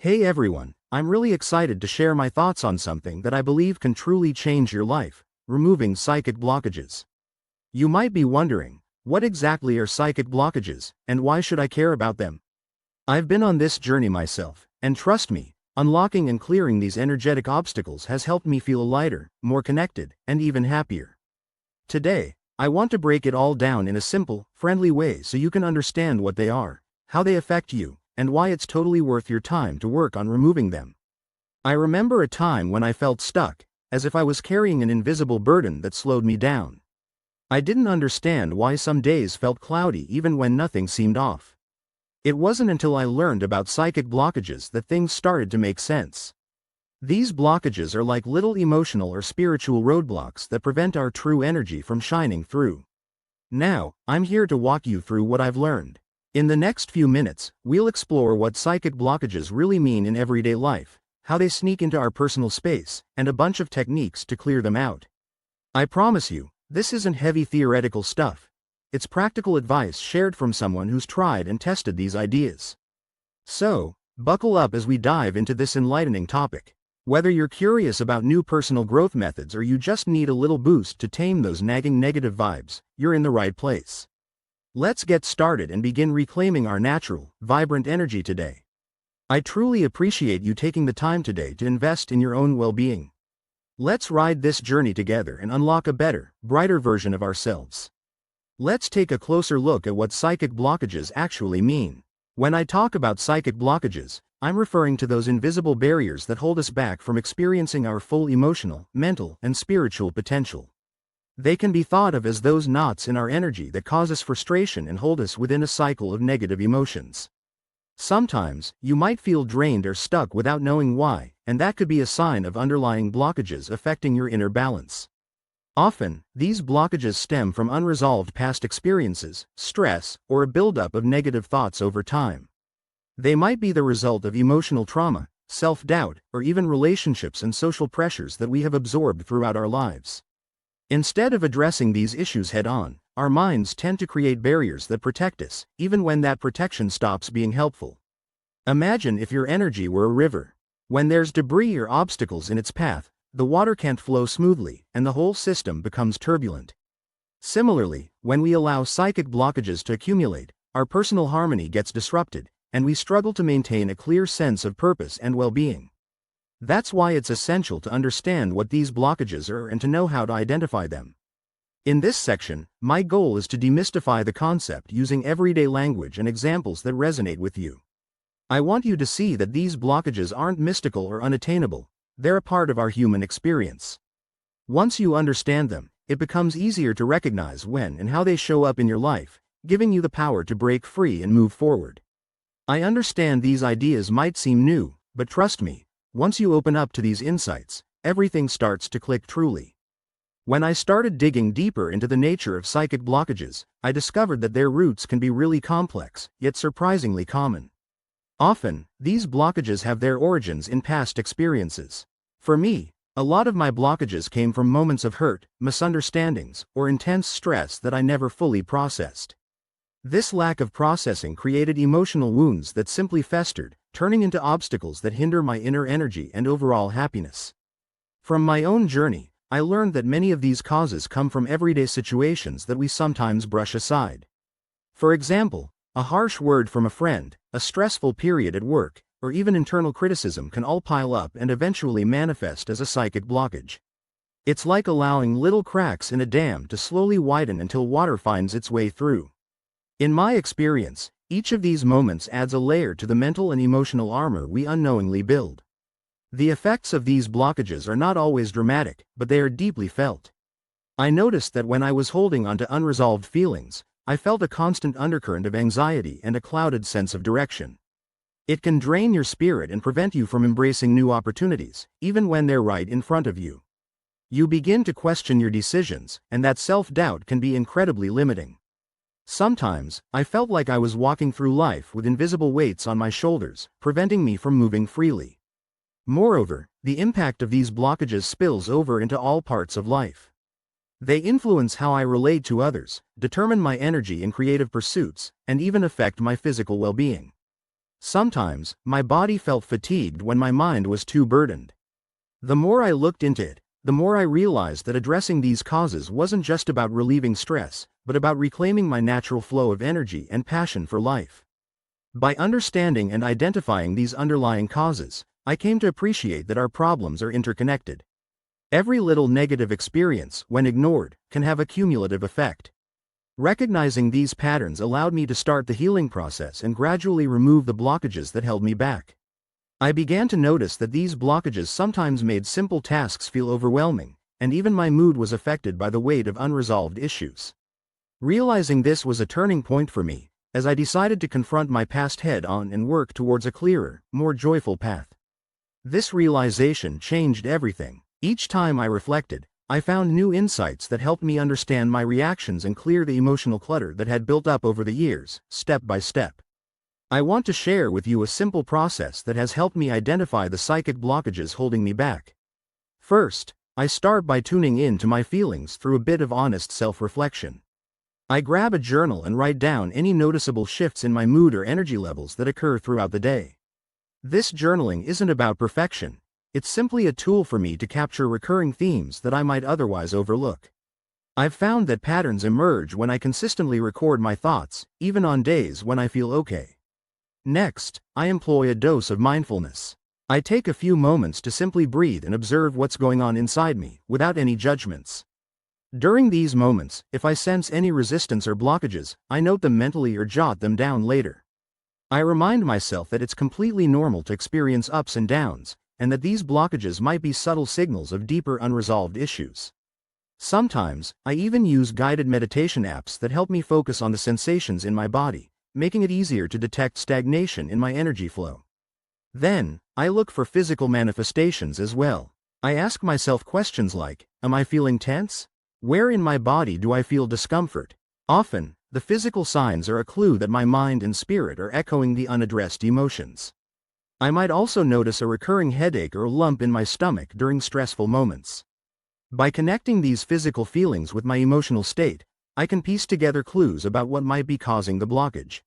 Hey everyone, I'm really excited to share my thoughts on something that I believe can truly change your life: removing psychic blockages. You might be wondering, what exactly are psychic blockages, and why should I care about them? I've been on this journey myself, and trust me, unlocking and clearing these energetic obstacles has helped me feel lighter, more connected, and even happier. Today, I want to break it all down in a simple, friendly way so you can understand what they are, how they affect you, and why it's totally worth your time to work on removing them. I remember a time when I felt stuck, as if I was carrying an invisible burden that slowed me down. I didn't understand why some days felt cloudy even when nothing seemed off. It wasn't until I learned about psychic blockages that things started to make sense. These blockages are like little emotional or spiritual roadblocks that prevent our true energy from shining through. Now, I'm here to walk you through what I've learned. In the next few minutes, we'll explore what psychic blockages really mean in everyday life, how they sneak into our personal space, and a bunch of techniques to clear them out. I promise you, this isn't heavy theoretical stuff. It's practical advice shared from someone who's tried and tested these ideas. So, buckle up as we dive into this enlightening topic. Whether you're curious about new personal growth methods or you just need a little boost to tame those nagging negative vibes, you're in the right place. Let's get started and begin reclaiming our natural, vibrant energy today. I truly appreciate you taking the time today to invest in your own well-being. Let's ride this journey together and unlock a better, brighter version of ourselves. Let's take a closer look at what psychic blockages actually mean. When I talk about psychic blockages, I'm referring to those invisible barriers that hold us back from experiencing our full emotional, mental, and spiritual potential. They can be thought of as those knots in our energy that cause us frustration and hold us within a cycle of negative emotions. Sometimes, you might feel drained or stuck without knowing why, and that could be a sign of underlying blockages affecting your inner balance. Often, these blockages stem from unresolved past experiences, stress, or a buildup of negative thoughts over time. They might be the result of emotional trauma, self-doubt, or even relationships and social pressures that we have absorbed throughout our lives. Instead of addressing these issues head-on, our minds tend to create barriers that protect us, even when that protection stops being helpful. Imagine if your energy were a river. When there's debris or obstacles in its path, the water can't flow smoothly, and the whole system becomes turbulent. Similarly, when we allow psychic blockages to accumulate, our personal harmony gets disrupted, and we struggle to maintain a clear sense of purpose and well-being. That's why it's essential to understand what these blockages are and to know how to identify them. In this section, my goal is to demystify the concept using everyday language and examples that resonate with you. I want you to see that these blockages aren't mystical or unattainable, they're a part of our human experience. Once you understand them, it becomes easier to recognize when and how they show up in your life, giving you the power to break free and move forward. I understand these ideas might seem new, but trust me, once you open up to these insights, everything starts to click truly. When I started digging deeper into the nature of psychic blockages, I discovered that their roots can be really complex, yet surprisingly common. Often, these blockages have their origins in past experiences. For me, a lot of my blockages came from moments of hurt, misunderstandings, or intense stress that I never fully processed. This lack of processing created emotional wounds that simply festered, turning into obstacles that hinder my inner energy and overall happiness. From my own journey, I learned that many of these causes come from everyday situations that we sometimes brush aside. For example, a harsh word from a friend, a stressful period at work, or even internal criticism can all pile up and eventually manifest as a psychic blockage. It's like allowing little cracks in a dam to slowly widen until water finds its way through. In my experience, each of these moments adds a layer to the mental and emotional armor we unknowingly build. The effects of these blockages are not always dramatic, but they are deeply felt. I noticed that when I was holding onto unresolved feelings, I felt a constant undercurrent of anxiety and a clouded sense of direction. It can drain your spirit and prevent you from embracing new opportunities, even when they're right in front of you. You begin to question your decisions, and that self-doubt can be incredibly limiting. Sometimes, I felt like I was walking through life with invisible weights on my shoulders, preventing me from moving freely. Moreover, the impact of these blockages spills over into all parts of life. They influence how I relate to others, determine my energy in creative pursuits, and even affect my physical well-being. Sometimes, my body felt fatigued when my mind was too burdened. The more I looked into it, the more I realized that addressing these causes wasn't just about relieving stress, but about reclaiming my natural flow of energy and passion for life. By understanding and identifying these underlying causes, I came to appreciate that our problems are interconnected. Every little negative experience, when ignored, can have a cumulative effect. Recognizing these patterns allowed me to start the healing process and gradually remove the blockages that held me back. I began to notice that these blockages sometimes made simple tasks feel overwhelming, and even my mood was affected by the weight of unresolved issues. Realizing this was a turning point for me, as I decided to confront my past head-on and work towards a clearer, more joyful path. This realization changed everything. Each time I reflected, I found new insights that helped me understand my reactions and clear the emotional clutter that had built up over the years, step by step. I want to share with you a simple process that has helped me identify the psychic blockages holding me back. First, I start by tuning in to my feelings through a bit of honest self-reflection. I grab a journal and write down any noticeable shifts in my mood or energy levels that occur throughout the day. This journaling isn't about perfection, it's simply a tool for me to capture recurring themes that I might otherwise overlook. I've found that patterns emerge when I consistently record my thoughts, even on days when I feel okay. Next, I employ a dose of mindfulness. I take a few moments to simply breathe and observe what's going on inside me, without any judgments. During these moments, if I sense any resistance or blockages, I note them mentally or jot them down later. I remind myself that it's completely normal to experience ups and downs, and that these blockages might be subtle signals of deeper unresolved issues. Sometimes, I even use guided meditation apps that help me focus on the sensations in my body, making it easier to detect stagnation in my energy flow. Then, I look for physical manifestations as well. I ask myself questions like, am I feeling tense? Where in my body do I feel discomfort? Often, the physical signs are a clue that my mind and spirit are echoing the unaddressed emotions. I might also notice a recurring headache or lump in my stomach during stressful moments. By connecting these physical feelings with my emotional state, I can piece together clues about what might be causing the blockage.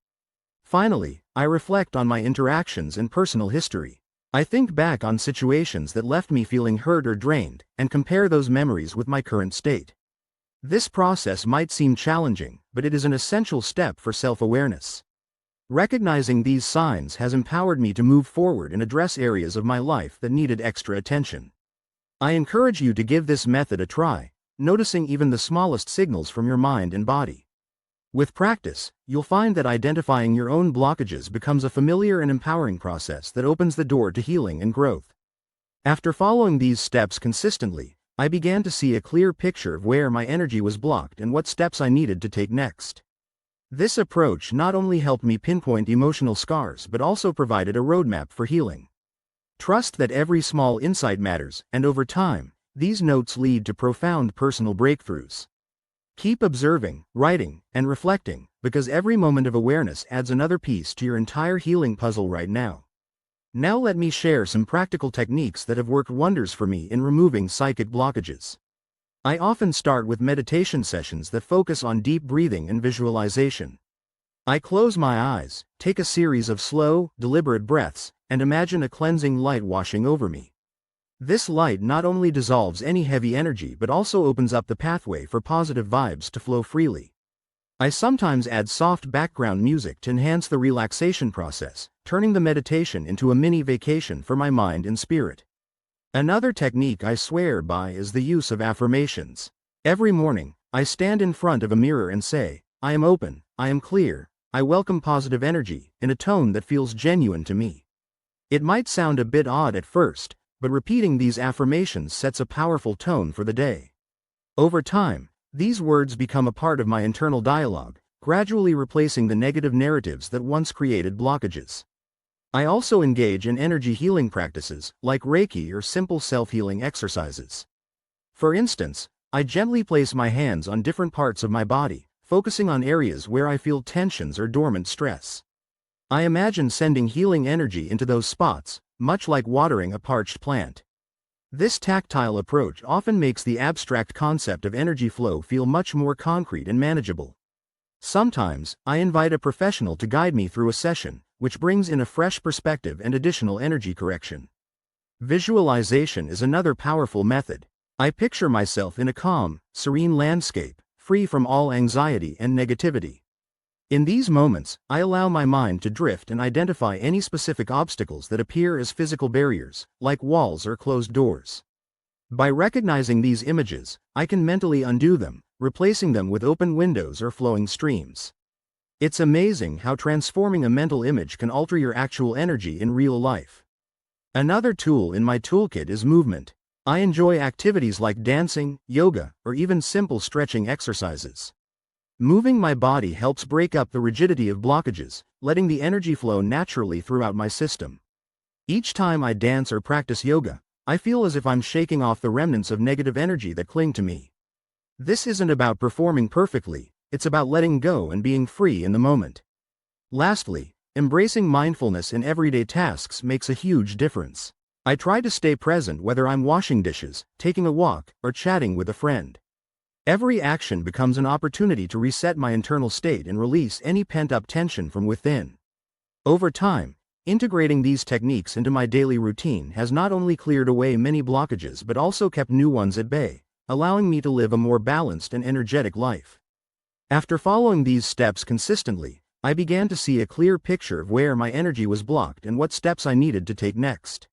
Finally, I reflect on my interactions and personal history. I think back on situations that left me feeling hurt or drained, and compare those memories with my current state. This process might seem challenging, but it is an essential step for self-awareness. Recognizing these signs has empowered me to move forward and address areas of my life that needed extra attention. I encourage you to give this method a try, noticing even the smallest signals from your mind and body. With practice, you'll find that identifying your own blockages becomes a familiar and empowering process that opens the door to healing and growth. After following these steps consistently, I began to see a clear picture of where my energy was blocked and what steps I needed to take next. This approach not only helped me pinpoint emotional scars but also provided a roadmap for healing. Trust that every small insight matters, and over time, these notes lead to profound personal breakthroughs. Keep observing, writing, and reflecting, because every moment of awareness adds another piece to your entire healing puzzle right now. Now let me share some practical techniques that have worked wonders for me in removing psychic blockages. I often start with meditation sessions that focus on deep breathing and visualization. I close my eyes, take a series of slow, deliberate breaths, and imagine a cleansing light washing over me. This light not only dissolves any heavy energy but also opens up the pathway for positive vibes to flow freely. I sometimes add soft background music to enhance the relaxation process, turning the meditation into a mini vacation for my mind and spirit. Another technique I swear by is the use of affirmations. Every morning, I stand in front of a mirror and say, I am open, I am clear, I welcome positive energy, in a tone that feels genuine to me. It might sound a bit odd at first, but repeating these affirmations sets a powerful tone for the day. Over time, these words become a part of my internal dialogue, gradually replacing the negative narratives that once created blockages. I also engage in energy healing practices, like Reiki or simple self-healing exercises. For instance, I gently place my hands on different parts of my body, focusing on areas where I feel tensions or dormant stress. I imagine sending healing energy into those spots, much like watering a parched plant. This tactile approach often makes the abstract concept of energy flow feel much more concrete and manageable. Sometimes, I invite a professional to guide me through a session, which brings in a fresh perspective and additional energy correction. Visualization is another powerful method. I picture myself in a calm, serene landscape, free from all anxiety and negativity. In these moments, I allow my mind to drift and identify any specific obstacles that appear as physical barriers, like walls or closed doors. By recognizing these images, I can mentally undo them, replacing them with open windows or flowing streams. It's amazing how transforming a mental image can alter your actual energy in real life. Another tool in my toolkit is movement. I enjoy activities like dancing, yoga, or even simple stretching exercises. Moving my body helps break up the rigidity of blockages, letting the energy flow naturally throughout my system. Each time I dance or practice yoga, I feel as if I'm shaking off the remnants of negative energy that cling to me. This isn't about performing perfectly, it's about letting go and being free in the moment. Lastly, embracing mindfulness in everyday tasks makes a huge difference. I try to stay present whether I'm washing dishes, taking a walk, or chatting with a friend. Every action becomes an opportunity to reset my internal state and release any pent-up tension from within. Over time, integrating these techniques into my daily routine has not only cleared away many blockages but also kept new ones at bay, allowing me to live a more balanced and energetic life. After following these steps consistently, I began to see a clear picture of where my energy was blocked and what steps I needed to take next.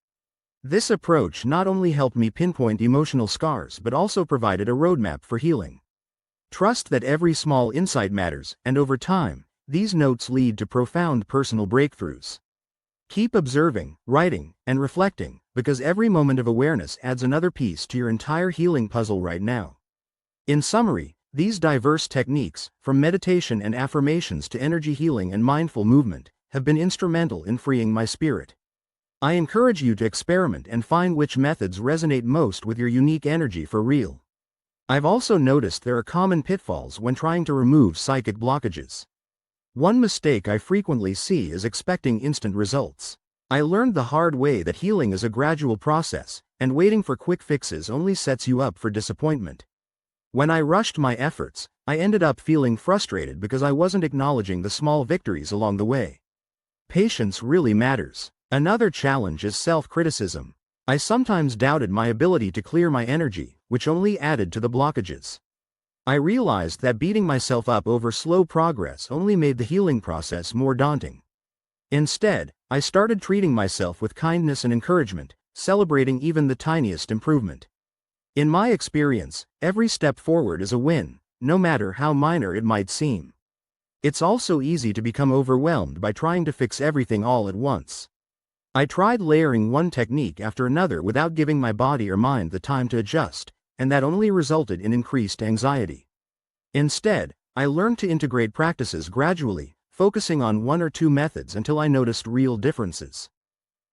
This approach not only helped me pinpoint emotional scars but also provided a roadmap for healing. Trust that every small insight matters, and over time, these notes lead to profound personal breakthroughs. Keep observing, writing, and reflecting, because every moment of awareness adds another piece to your entire healing puzzle right now. In summary, these diverse techniques, from meditation and affirmations to energy healing and mindful movement, have been instrumental in freeing my spirit. I encourage you to experiment and find which methods resonate most with your unique energy for real. I've also noticed there are common pitfalls when trying to remove psychic blockages. One mistake I frequently see is expecting instant results. I learned the hard way that healing is a gradual process, and waiting for quick fixes only sets you up for disappointment. When I rushed my efforts, I ended up feeling frustrated because I wasn't acknowledging the small victories along the way. Patience really matters. Another challenge is self-criticism. I sometimes doubted my ability to clear my energy, which only added to the blockages. I realized that beating myself up over slow progress only made the healing process more daunting. Instead, I started treating myself with kindness and encouragement, celebrating even the tiniest improvement. In my experience, every step forward is a win, no matter how minor it might seem. It's also easy to become overwhelmed by trying to fix everything all at once. I tried layering one technique after another without giving my body or mind the time to adjust, and that only resulted in increased anxiety. Instead, I learned to integrate practices gradually, focusing on one or two methods until I noticed real differences.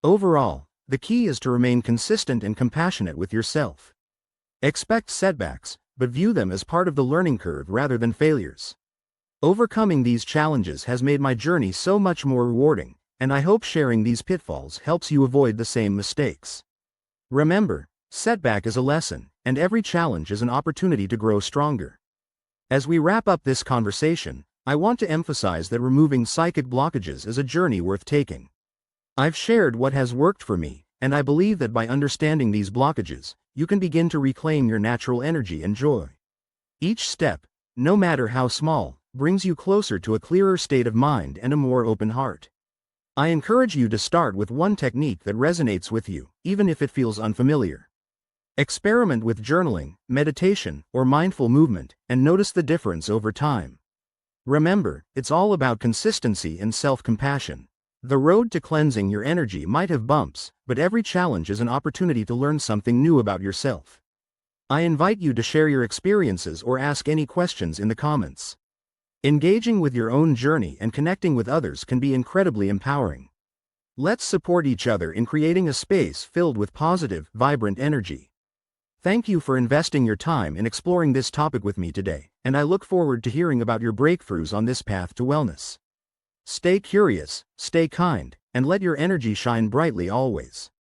Overall, the key is to remain consistent and compassionate with yourself. Expect setbacks, but view them as part of the learning curve rather than failures. Overcoming these challenges has made my journey so much more rewarding, and I hope sharing these pitfalls helps you avoid the same mistakes. Remember, setback is a lesson, and every challenge is an opportunity to grow stronger. As we wrap up this conversation, I want to emphasize that removing psychic blockages is a journey worth taking. I've shared what has worked for me, and I believe that by understanding these blockages, you can begin to reclaim your natural energy and joy. Each step, no matter how small, brings you closer to a clearer state of mind and a more open heart. I encourage you to start with one technique that resonates with you, even if it feels unfamiliar. Experiment with journaling, meditation, or mindful movement, and notice the difference over time. Remember, it's all about consistency and self-compassion. The road to cleansing your energy might have bumps, but every challenge is an opportunity to learn something new about yourself. I invite you to share your experiences or ask any questions in the comments. Engaging with your own journey and connecting with others can be incredibly empowering. Let's support each other in creating a space filled with positive, vibrant energy. Thank you for investing your time in exploring this topic with me today, and I look forward to hearing about your breakthroughs on this path to wellness. Stay curious, stay kind, and let your energy shine brightly always.